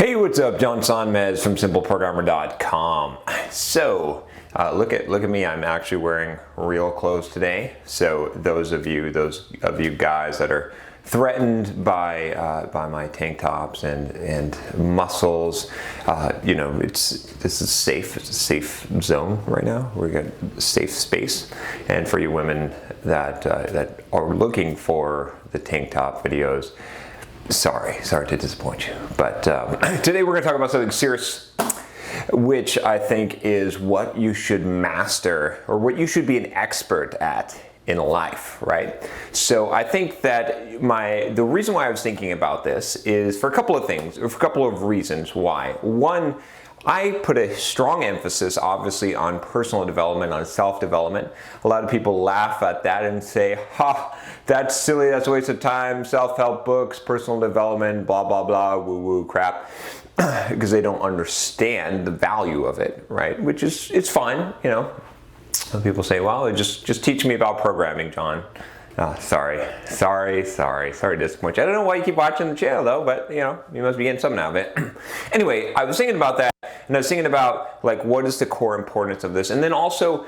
Hey, what's up? John Sonmez from SimpleProgrammer.com. So, look at me. I'm actually wearing real clothes today. So those of you guys that are threatened by my tank tops and muscles, this is safe. It's a safe zone right now. We got safe space. And for you women that are looking for the tank top videos, sorry to disappoint you, but today we're going to talk about something serious, which I think is what you should master, or what you should be an expert at in life, right? So I think that the reason why I was thinking about this is for a couple of things, or for a couple of reasons why. One, I put a strong emphasis, obviously, on personal development, on self-development. A lot of people laugh at that and say, ha, that's silly, that's a waste of time, self-help books, personal development, blah, blah, blah, woo-woo crap, because they don't understand the value of it, right? Which is, it's fine, you know. Some people say, well, just teach me about programming, John. Sorry to disappoint you. I don't know why you keep watching the channel though, but you must be getting something out of it. Anyway, I was thinking about that, and I was thinking about like what is the core importance of this, and then also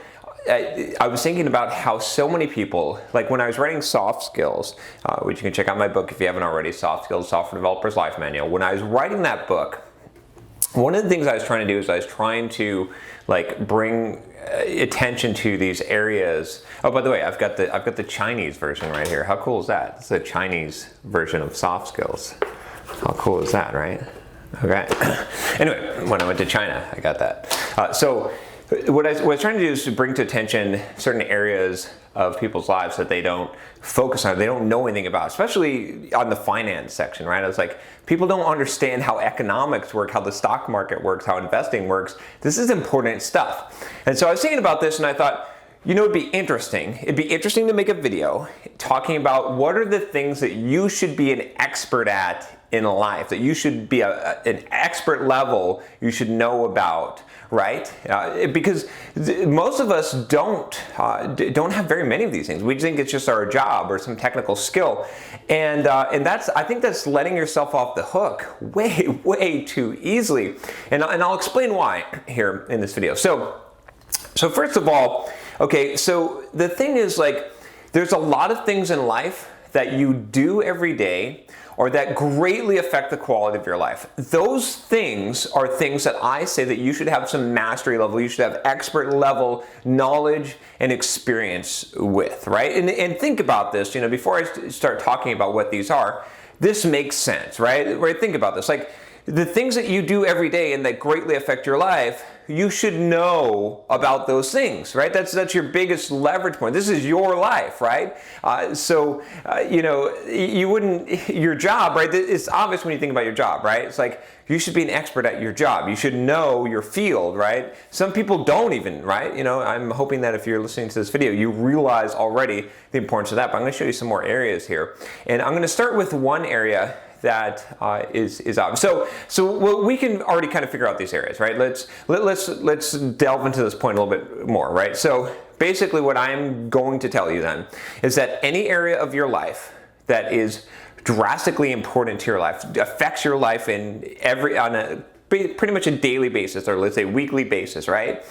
I was thinking about how so many people, like when I was writing Soft Skills, which you can check out my book if you haven't already, Soft Skills, Software Developer's Life Manual. When I was writing that book, one of the things I was trying to do is I was trying to like bring attention to these areas. Oh, by the way, I've got the Chinese version right here. How cool is that? It's a Chinese version of Soft Skills. How cool is that, right? Okay. Anyway, when I went to China, I got that. So what I was trying to do is to bring to attention certain areas of people's lives that they don't focus on, they don't know anything about, especially on the finance section, right? I was like, people don't understand how economics work, how the stock market works, how investing works. This is important stuff. And so I was thinking about this and I thought, it'd be interesting. It'd be interesting to make a video talking about what are the things that you should be an expert at in life, that you should be an expert level you should know about, right? Because most of us don't have very many of these things. We think it's just our job or some technical skill, and I think that's letting yourself off the hook way too easily. And I'll explain why here in this video. So first of all, okay, so the thing is, like, there's a lot of things in life that you do every day or that greatly affect the quality of your life. Those things are things that I say that you should have some mastery level, you should have expert level knowledge and experience with, right? And think about this, before I start talking about what these are, this makes sense, right? Think about this, like the things that you do every day and that greatly affect your life, you should know about those things, right? That's your biggest leverage point. This is your life, right? You wouldn't, your job, right? It's obvious when you think about your job, right? It's like, you should be an expert at your job. You should know your field, right? Some people don't even, right? I'm hoping that if you're listening to this video, you realize already the importance of that, but I'm gonna show you some more areas here. And I'm gonna start with one area that is obvious. So we can already kind of figure out these areas, right? Let's delve into this point a little bit more, right? So basically what I'm going to tell you then is that any area of your life that is drastically important to your life, affects your life on a pretty much a daily basis, or let's say weekly basis, right?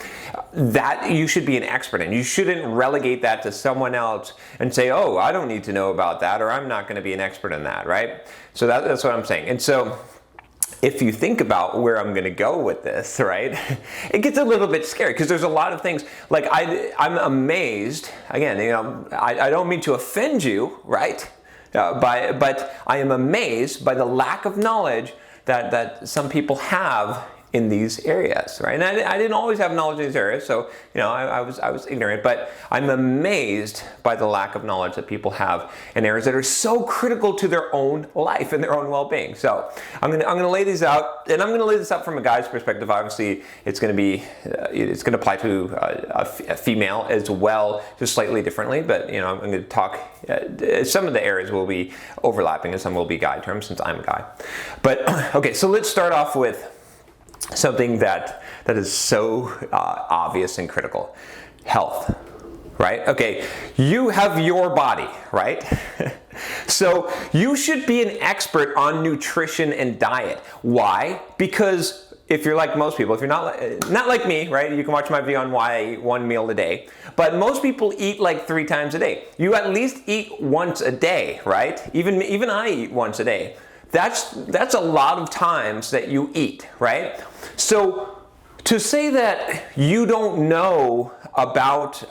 That you should be an expert in. You shouldn't relegate that to someone else and say, oh, I don't need to know about that, or I'm not going to be an expert in that, right? So that's what I'm saying. And so if you think about where I'm going to go with this, right, it gets a little bit scary because there's a lot of things. Like I'm amazed, again, I don't mean to offend you, right? But I am amazed by the lack of knowledge that some people have in these areas, right? And I didn't always have knowledge in these areas, so I was ignorant, but I'm amazed by the lack of knowledge that people have in areas that are so critical to their own life and their own well-being. So I'm gonna lay these out, and I'm gonna lay this out from a guy's perspective. Obviously, it's gonna apply to a female as well, just slightly differently. But I'm gonna talk. Some of the areas will be overlapping, and some will be guy terms since I'm a guy. But okay, so let's start off with something that is so obvious and critical: health. right? Okay, you have your body, right? So you should be an expert on nutrition and diet. Why? Because if you're like most people, if you're not like me, right? You can watch my video on why I eat one meal a day. But most people eat like 3 times a day. You at least eat once a day, right? Even I eat once a day. That's a lot of times that you eat, right? So to say that you don't know about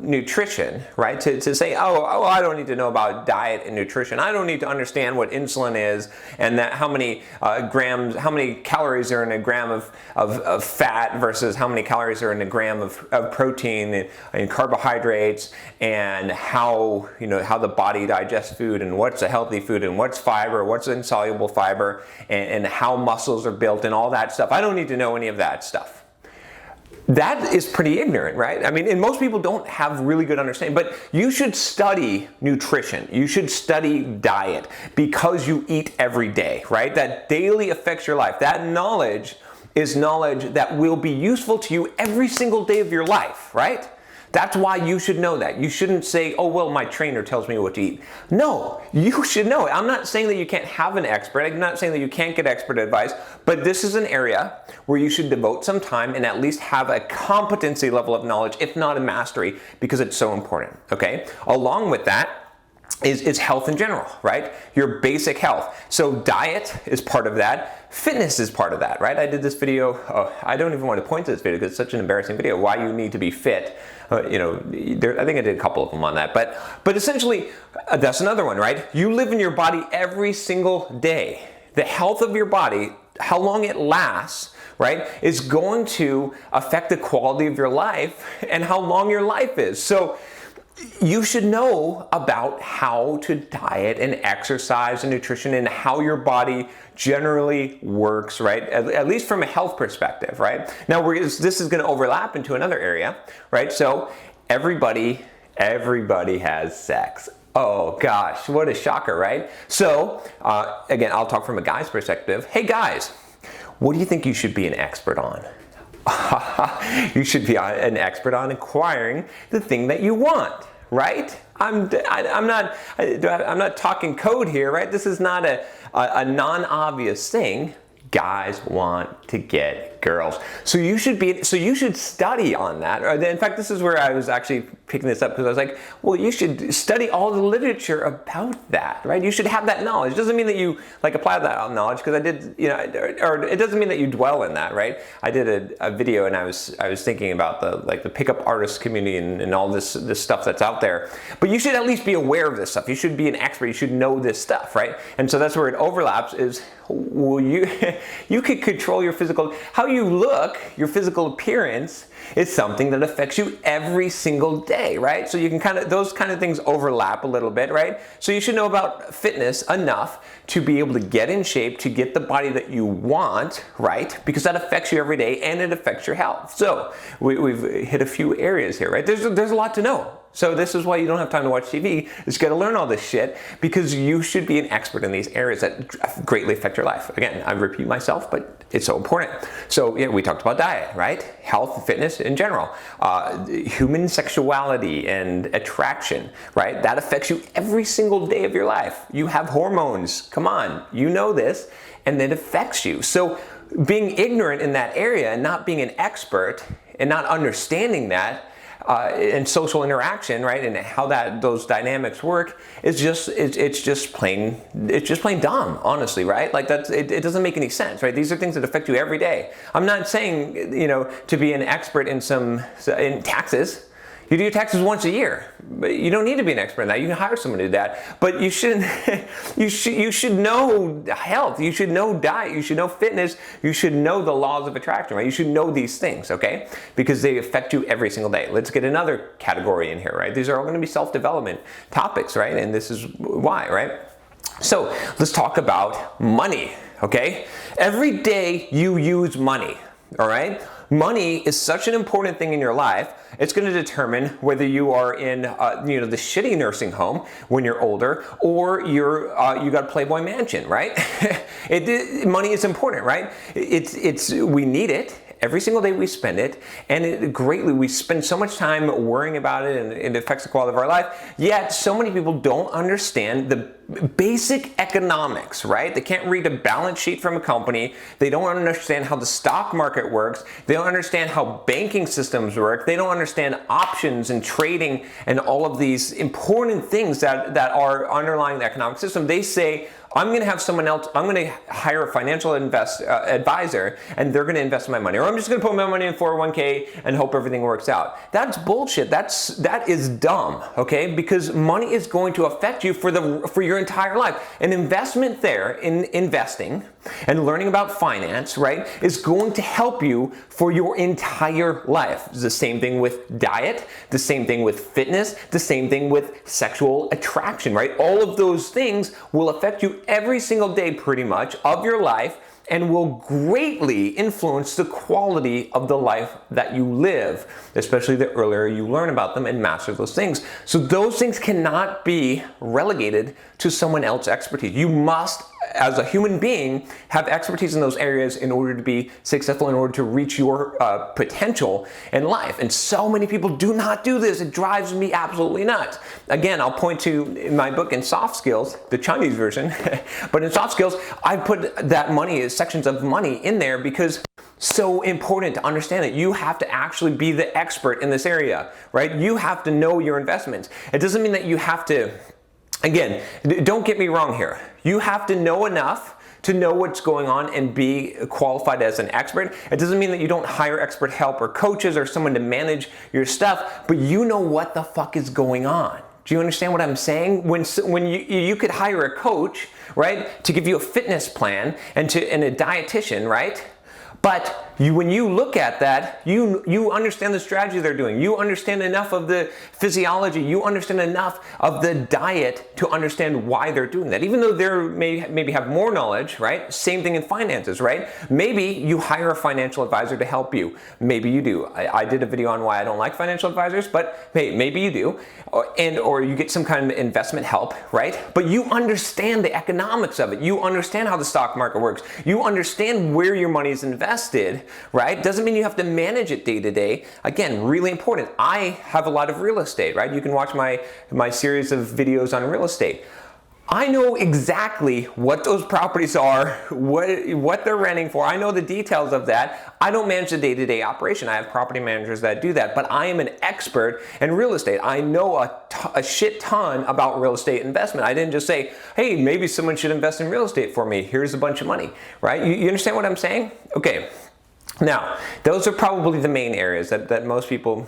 nutrition, right? To say, oh, I don't need to know about diet and nutrition. I don't need to understand what insulin is and that how many grams, how many calories are in a gram of fat versus how many calories are in a gram of protein and carbohydrates, and how the body digests food and what's a healthy food and what's fiber, what's insoluble fiber, and how muscles are built and all that stuff. I don't need to know any of that stuff. That is pretty ignorant, right? I mean, and most people don't have really good understanding, but you should study nutrition. You should study diet because you eat every day, right? That daily affects your life. That knowledge is knowledge that will be useful to you every single day of your life, right? That's why you should know that. You shouldn't say, oh, well, my trainer tells me what to eat. No, you should know it. I'm not saying that you can't have an expert. I'm not saying that you can't get expert advice, but this is an area where you should devote some time and at least have a competency level of knowledge, if not a mastery, because it's so important, okay? Along with that is health in general, right? Your basic health. So diet is part of that. Fitness is part of that, right? I did this video, I don't even want to point to this video because it's such an embarrassing video, why you need to be fit. I think I did a couple of them on that, but essentially that's another one, right? You live in your body every single day. The health of your body, how long it lasts, right, is going to affect the quality of your life and how long your life is. So you should know about how to diet and exercise and nutrition and how your body generally works, right? At least from a health perspective, right? Now, this is going to overlap into another area, right? So everybody has sex. Oh gosh, what a shocker, right? So again, I'll talk from a guy's perspective. Hey guys, what do you think you should be an expert on? You should be an expert on acquiring the thing that you want, right? I'm not talking code here, right? This is not a non-obvious thing. Guys want to get girls. So you should study on that. In fact, this is where I was actually picking this up, because I was like, well, you should study all the literature about that, right? You should have that knowledge. It doesn't mean that you apply that knowledge, because I did, or it doesn't mean that you dwell in that, right? I did a video and I was thinking about the pickup artist community and all this stuff that's out there. But you should at least be aware of this stuff. You should be an expert. You should know this stuff, right? And so that's where it overlaps is, well, you could control your physical, how you look, your physical appearance is something that affects you every single day, right? So you can those kind of things overlap a little bit, right? So you should know about fitness enough to be able to get in shape, to get the body that you want, right? Because that affects you every day and it affects your health. So we've hit a few areas here, right? There's a lot to know. So this is why you don't have time to watch TV. You got to learn all this shit, because you should be an expert in these areas that greatly affect your life. Again, I repeat myself, but it's so important. So yeah, we talked about diet, right? Health, fitness in general, human sexuality and attraction, right? That affects you every single day of your life. You have hormones. Come on, you know this, and it affects you. So being ignorant in that area and not being an expert and not understanding that, and social interaction, right, and how those dynamics work is just plain dumb, honestly, right? Like it doesn't make any sense, right? These are things that affect you every day. I'm not saying to be an expert in taxes. You do your taxes once a year, but you don't need to be an expert in that. You can hire someone to do that. But you shouldn't. You should know health. You should know diet. You should know fitness. You should know the laws of attraction, right? You should know these things, okay? Because they affect you every single day. Let's get another category in here, right? These are all going to be self-development topics, right? And this is why, right? So let's talk about money, okay? Every day you use money, all right? Money is such an important thing in your life. It's going to determine whether you are in, the shitty nursing home when you're older, or you got a Playboy mansion, right? Money is important, right? We need it, Every single day we spend it, and we spend so much time worrying about it, and it affects the quality of our life. Yet so many people don't understand the basic economics, right? They can't read a balance sheet from a company. They don't understand how the stock market works. They don't understand how banking systems work. They don't understand options and trading and all of these important things that are underlying the economic system. They say, I'm going to have someone else, I'm going to hire a financial advisor, and they're going to invest my money. Or I'm just going to put my money in 401k and hope everything works out. That's bullshit. That is dumb, okay? Because money is going to affect you for your entire life. An investment there in investing and learning about finance, right, is going to help you for your entire life. It's the same thing with diet, the same thing with fitness, the same thing with sexual attraction, right? All of those things will affect you every single day pretty much of your life, and will greatly influence the quality of the life that you live, especially the earlier you learn about them and master those things. So those things cannot be relegated to someone else's expertise. You must, as a human being, have expertise in those areas in order to be successful, in order to reach your potential in life. And so many people do not do this. It drives me absolutely nuts. Again, I'll point to my book in Soft Skills, the Chinese version, but in Soft Skills, I put that money, sections of money in there, because so important to understand that you have to actually be the expert in this area, right? You have to know your investments. It doesn't mean that you have to, again, don't get me wrong here. You have to know enough to know what's going on and be qualified as an expert. It doesn't mean that you don't hire expert help or coaches or someone to manage your stuff, but you know what the fuck is going on. Do you understand what I'm saying? When you could hire a coach, right, to give you a fitness plan and a dietitian, right? But when you look at that, you understand the strategy they're doing. You understand enough of the physiology. You understand enough of the diet to understand why they're doing that. Even though they maybe have more knowledge, right? Same thing in finances, right? Maybe you hire a financial advisor to help you. Maybe you do. I did a video on why I don't like financial advisors, but hey, maybe you do. Or you get some kind of investment help, right? But you understand the economics of it. You understand how the stock market works. You understand where your money is invested, right? Doesn't mean you have to manage it day to day. Again, really important. I have a lot of real estate, right? You can watch my series of videos on real estate. I know exactly what those properties are, what they're renting for. I know the details of that. I don't manage the day-to-day operation. I have property managers that do that, but I am an expert in real estate. I know a shit ton about real estate investment. I didn't just say, hey, maybe someone should invest in real estate for me. Here's a bunch of money, right? You understand what I'm saying? Okay. Now, those are probably the main areas that most people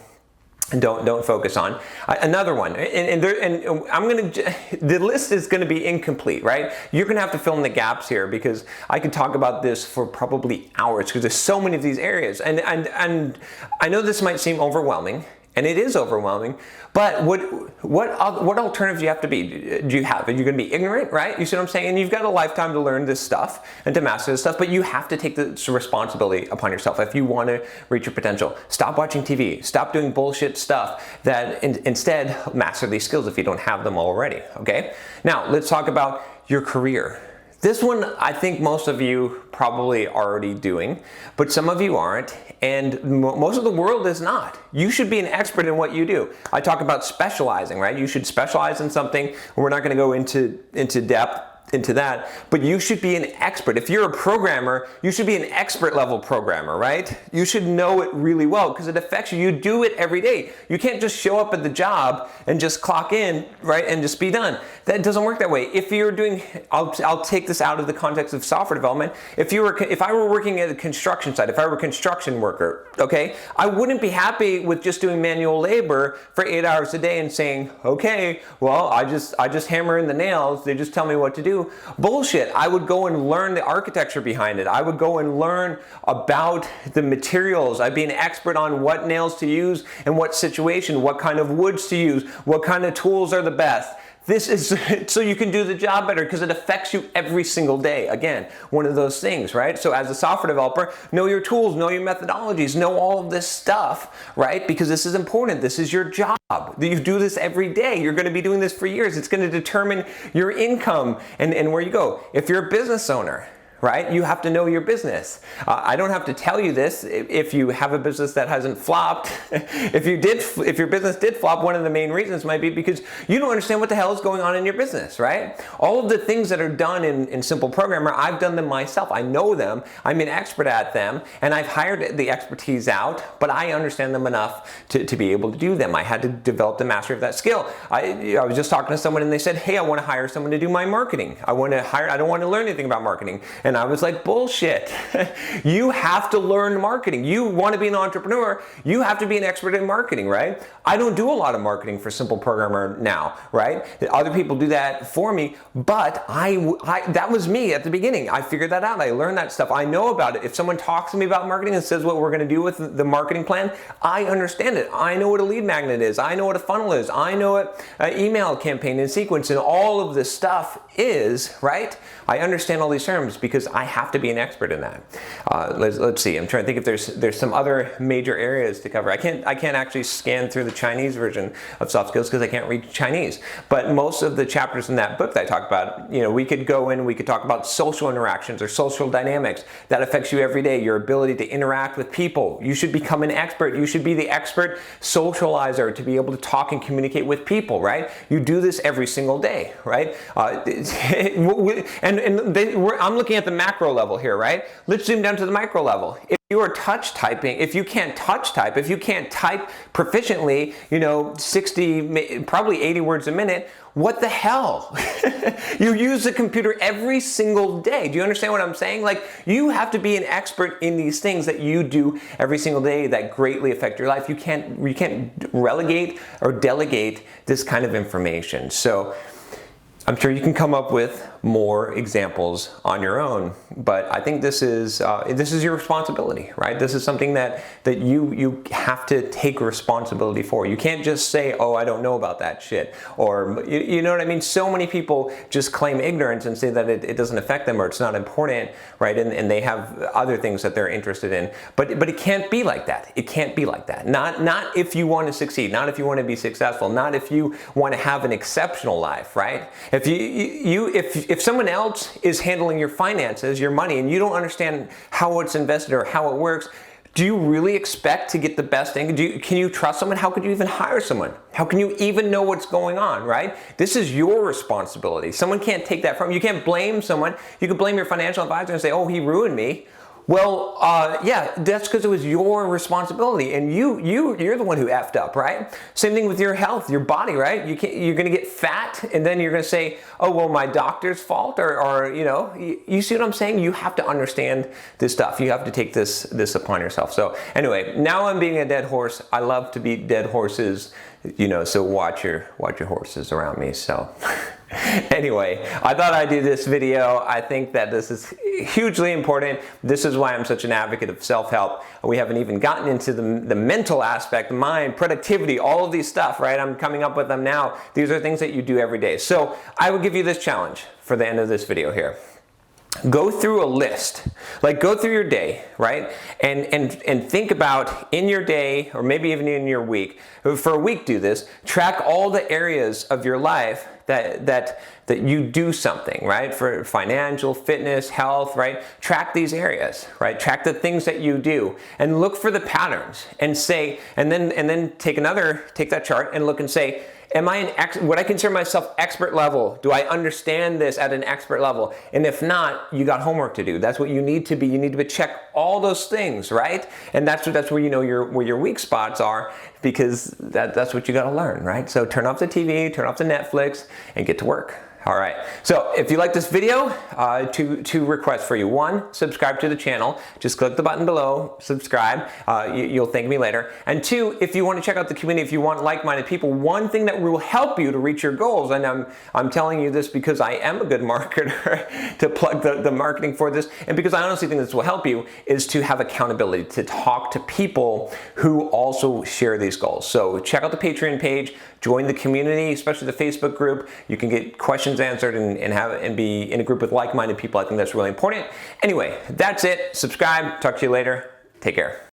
don't focus on. Another one, and the list is gonna be incomplete, right? You're gonna have to fill in the gaps here, because I could talk about this for probably hours, because there's so many of these areas, and I know this might seem overwhelming, and it is overwhelming, but what alternatives do you have to be? Do you have? Are you going to be ignorant, right? You see what I'm saying? And you've got a lifetime to learn this stuff and to master this stuff, but you have to take this responsibility upon yourself if you want to reach your potential. Stop watching TV. Stop doing bullshit stuff. Instead, master these skills if you don't have them already, okay? Now, let's talk about your career. This one, I think most of you probably already doing, but some of you aren't, and most of the world is not. You should be an expert in what you do. I talk about specializing, right? You should specialize in something. We're not going to go into depth into that, but you should be an expert. If you're a programmer, you should be an expert level programmer, right? You should know it really well, because it affects you. You do it every day. You can't just show up at the job and just clock in, right, and just be done. That doesn't work that way. If you're doing, I'll take this out of the context of software development. If I were working at a construction site, if I were a construction worker, okay, I wouldn't be happy with just doing manual labor for 8 hours a day and saying, okay, well, I just hammer in the nails. They just tell me what to do. Bullshit. I would go and learn the architecture behind it. I would go and learn about the materials. I'd be an expert on what nails to use and what situation, what kind of woods to use, what kind of tools are the best. This is so you can do the job better, because it affects you every single day. Again, one of those things, right? So as a software developer, know your tools, know your methodologies, know all of this stuff, right? Because this is important. This is your job. You do this every day. You're going to be doing this for years. It's going to determine your income and where you go. If you're a business owner, right? You have to know your business. I don't have to tell you this if you have a business that hasn't flopped. If your business did flop, one of the main reasons might be because you don't understand what the hell is going on in your business, right? All of the things that are done in Simple Programmer, I've done them myself. I know them. I'm an expert at them, and I've hired the expertise out, but I understand them enough to be able to do them. I had to develop the mastery of that skill. I was just talking to someone and they said, hey, I want to hire someone to do my marketing. I don't want to learn anything about marketing. And I was like, bullshit. You have to learn marketing. You want to be an entrepreneur, you have to be an expert in marketing, right? I don't do a lot of marketing for Simple Programmer now, right? Other people do that for me, but that was me at the beginning. I figured that out. I learned that stuff. I know about it. If someone talks to me about marketing and says what we're going to do with the marketing plan, I understand it. I know what a lead magnet is. I know what a funnel is. I know what an email campaign and sequence and all of this stuff is, right? I understand all these terms because I have to be an expert in that. Let's see. I'm trying to think if there's some other major areas to cover. I can't actually scan through the Chinese version of soft skills because I can't read Chinese. But most of the chapters in that book that I talk about, we could go in, we could talk about social interactions or social dynamics that affects you every day, your ability to interact with people. You should become an expert. You should be the expert socializer to be able to talk and communicate with people, right? You do this every single day, right? I'm looking at the macro level here, right? Let's zoom down to the micro level. If you are touch typing, if you can't touch type, if you can't type proficiently, 60, probably 80 words a minute, what the hell? You use the computer every single day. Do you understand what I'm saying? Like, you have to be an expert in these things that you do every single day that greatly affect your life. You can't relegate or delegate this kind of information. So I'm sure you can come up with more examples on your own, but I think this is your responsibility, right? This is something that you have to take responsibility for. You can't just say, oh, I don't know about that shit, or you know what I mean? So many people just claim ignorance and say that it doesn't affect them or it's not important, right? And they have other things that they're interested in, but it can't be like that. It can't be like that. Not if you want to succeed, not if you want to be successful, not if you want to have an exceptional life, right? If someone else is handling your finances, your money, and you don't understand how it's invested or how it works, do you really expect to get the best thing? Can you trust someone? How could you even hire someone? How can you even know what's going on, right? This is your responsibility. Someone can't take that from you. You can't blame someone. You can blame your financial advisor and say, oh, he ruined me. Well, yeah, that's because it was your responsibility, and you're the one who effed up, right? Same thing with your health, your body, right? You're going to get fat, and then you're going to say, oh, well, my doctor's fault, or you see what I'm saying? You have to understand this stuff. You have to take this upon yourself. So anyway, now I'm being a dead horse. I love to beat dead horses, so watch your horses around me. So. Anyway, I thought I'd do this video. I think that this is hugely important. This is why I'm such an advocate of self-help. We haven't even gotten into the mental aspect, mind, productivity, all of these stuff, right? I'm coming up with them now. These are things that you do every day. So I will give you this challenge for the end of this video here. Go through a list, like go through your day, right? And think about in your day, or maybe even in your week, for a week do this, track all the areas of your life that you do something, right? For financial, fitness, health, right? Track these areas, right? Track the things that you do and look for the patterns and say, and then take that chart and look and say, am I would I consider myself expert level? Do I understand this at an expert level? And if not, you got homework to do. That's what you need to be. You need to check all those things, right? And that's where you know where your weak spots are, because that's what you got to learn, right? So turn off the TV, turn off the Netflix, and get to work. All right, so if you like this video, two requests for you. One, subscribe to the channel. Just click the button below, subscribe. You'll thank me later. And two, if you want to check out the community, if you want like-minded people, one thing that will help you to reach your goals, and I'm telling you this because I am a good marketer to plug the marketing for this, and because I honestly think this will help you, is to have accountability, to talk to people who also share these goals. So check out the Patreon page, join the community, especially the Facebook group. You can get questions answered and be in a group with like-minded people. I think that's really important. Anyway, that's it. Subscribe. Talk to you later. Take care.